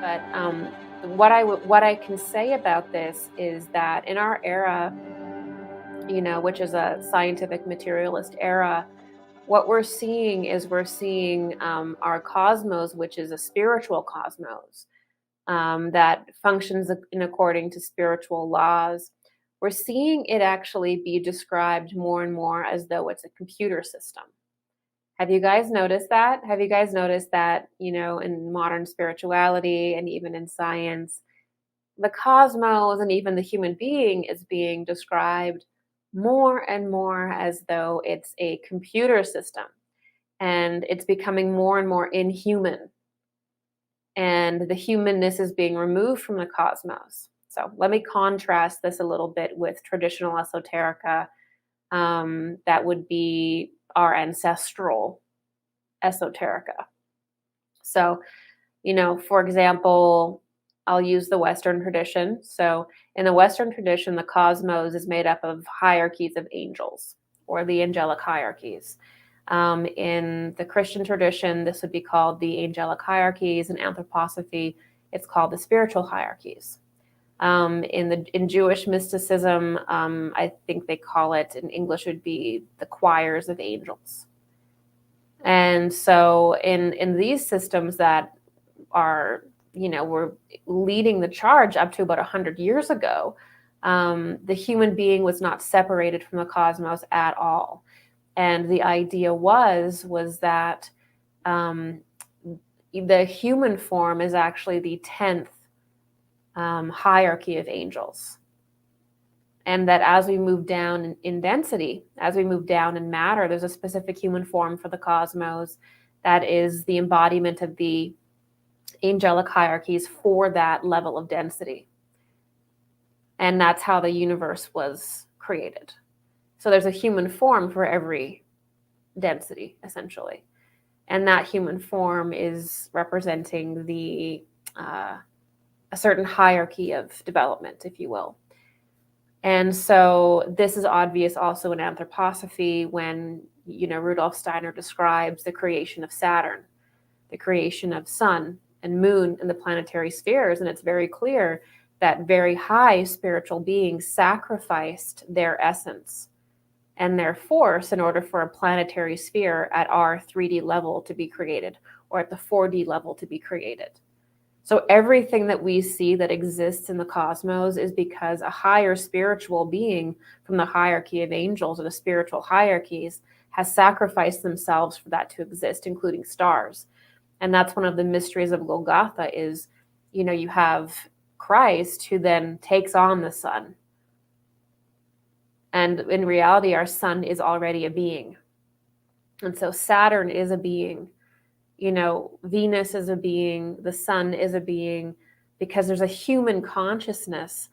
But what I can say about this is that in our era, which is a scientific materialist era, what we're seeing our cosmos, which is a spiritual cosmos that functions in according to spiritual laws. We're seeing it actually be described more and more as though it's a computer system. Have you guys noticed that? Have you guys noticed that, in modern spirituality and even in science, the cosmos and even the human being is being described more and more as though it's a computer system, and it's becoming more and more inhuman, and the humanness is being removed from the cosmos. So let me contrast this a little bit with traditional esoterica. That would be our ancestral esoterica. So, for example, I'll use the Western tradition. So in the Western tradition, the cosmos is made up of hierarchies of angels, or the angelic hierarchies. In the Christian tradition, this would be called the angelic hierarchies. In anthroposophy, it's called the spiritual hierarchies. In Jewish mysticism, I think they call it, in English would be the choirs of angels. And so in these systems that are, were leading the charge up to about 100 years ago, the human being was not separated from the cosmos at all. And the idea was that the human form is actually the 10th hierarchy of angels. And that as we move down in density, as we move down in matter, there's a specific human form for the cosmos that is the embodiment of the angelic hierarchies for that level of density. And that's how the universe was created. So there's a human form for every density, essentially. And that human form is representing a certain hierarchy of development, if you will. And so this is obvious also in anthroposophy when, Rudolf Steiner describes the creation of Saturn, the creation of sun and moon and the planetary spheres. And it's very clear that very high spiritual beings sacrificed their essence and their force in order for a planetary sphere at our 3D level to be created, or at the 4D level to be created. So everything that we see that exists in the cosmos is because a higher spiritual being from the hierarchy of angels or the spiritual hierarchies has sacrificed themselves for that to exist, including stars. And that's one of the mysteries of Golgotha is, you have Christ who then takes on the sun. And in reality, our sun is already a being. And so Saturn is a being. Venus is a being, the sun is a being, because there's a human consciousness,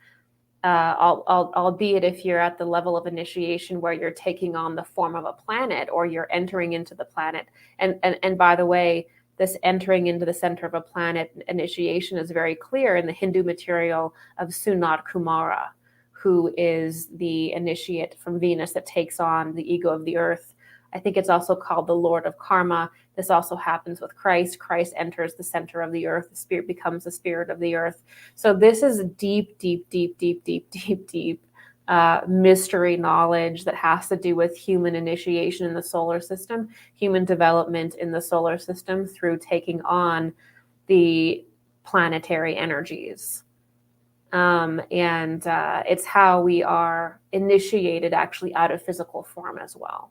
albeit if you're at the level of initiation where you're taking on the form of a planet or you're entering into the planet. And by the way, this entering into the center of a planet initiation is very clear in the Hindu material of Sunat Kumara, who is the initiate from Venus that takes on the ego of the earth. I think it's also called the Lord of Karma. This also happens with Christ. Christ enters the center of the earth. The spirit becomes the spirit of the earth. So this is deep mystery knowledge that has to do with human initiation in the solar system, human development in the solar system through taking on the planetary energies. It's how we are initiated actually out of physical form as well.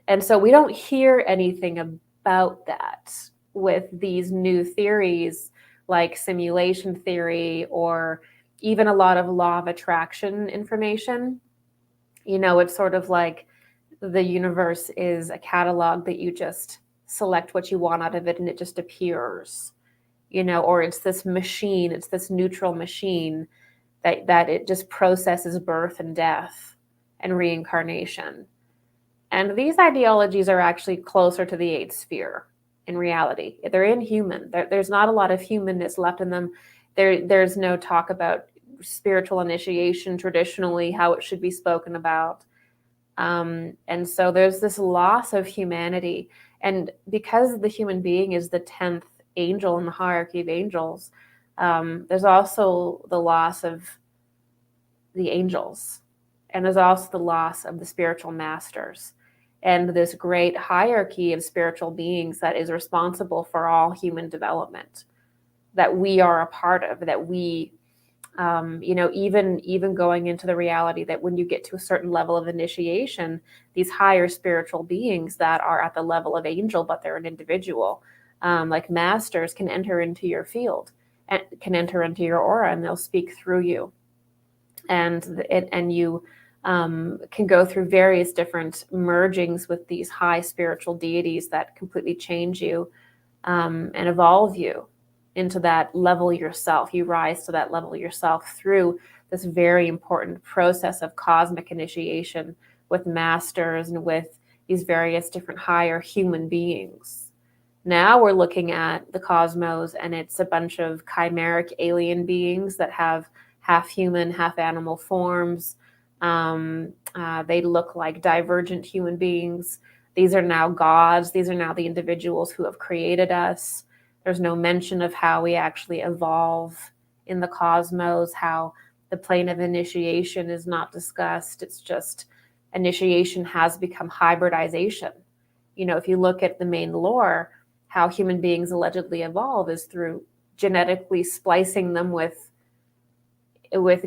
And so we don't hear anything about that with these new theories like simulation theory or even a lot of law of attraction information. It's sort of like the universe is a catalog that you just select what you want out of it and it just appears, or it's this machine, it's this neutral machine that it just processes birth and death and reincarnation. And these ideologies are actually closer to the eighth sphere in reality. They're inhuman. There's not a lot of humanness left in them. There's no talk about spiritual initiation traditionally, how it should be spoken about. And so there's this loss of humanity. And because the human being is the 10th angel in the hierarchy of angels, There's also the loss of the angels, and there's also the loss of the spiritual masters, and this great hierarchy of spiritual beings that is responsible for all human development, that we are a part of, that we even going into the reality that when you get to a certain level of initiation, these higher spiritual beings that are at the level of angel, but they're an individual, like masters, can enter into your field and can enter into your aura, and they'll speak through you, and you can go through various different mergings with these high spiritual deities that completely change you, and evolve you into that level yourself. You rise to that level yourself through this very important process of cosmic initiation with masters and with these various different higher human beings. Now we're looking at the cosmos, and it's a bunch of chimeric alien beings that have half human, half animal forms. They look like divergent human beings. These are now gods. These are now the individuals who have created us. There's no mention of how we actually evolve in the cosmos, how the plane of initiation is not discussed. It's just initiation has become hybridization. If you look at the main lore, how human beings allegedly evolve is through genetically splicing them with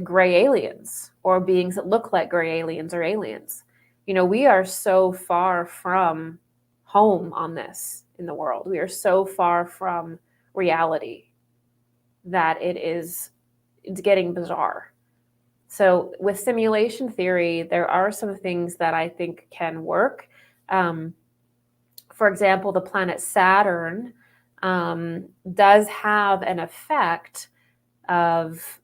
gray aliens or beings that look like gray aliens or aliens. We are so far from home on this in the world. We are so far from reality that it's getting bizarre. So with simulation theory, there are some things that I think can work. For example, the planet Saturn does have an effect of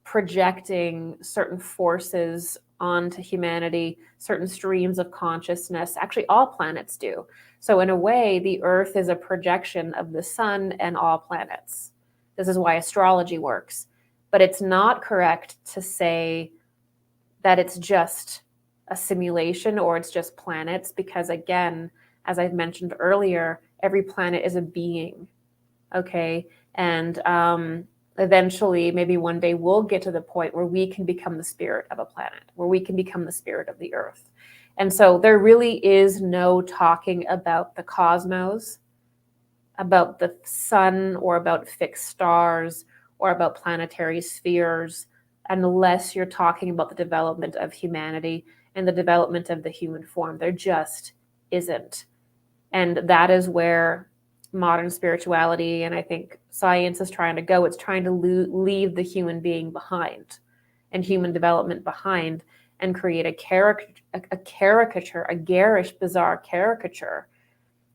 projecting certain forces onto humanity, certain streams of consciousness. Actually, all planets do. So in a way, the Earth is a projection of the sun and all planets. This is why astrology works. But it's not correct to say that it's just a simulation or it's just planets, because again, as I've mentioned earlier, every planet is a being, okay? And eventually, maybe one day, we'll get to the point where we can become the spirit of a planet, where we can become the spirit of the Earth. And so there really is no talking about the cosmos, about the sun, or about fixed stars, or about planetary spheres, unless you're talking about the development of humanity and the development of the human form. There just isn't. And that is where modern spirituality, and I think science, is trying to go. It's trying to leave the human being behind and human development behind, and create a caricature, a garish, bizarre caricature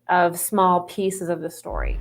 of small pieces of the story.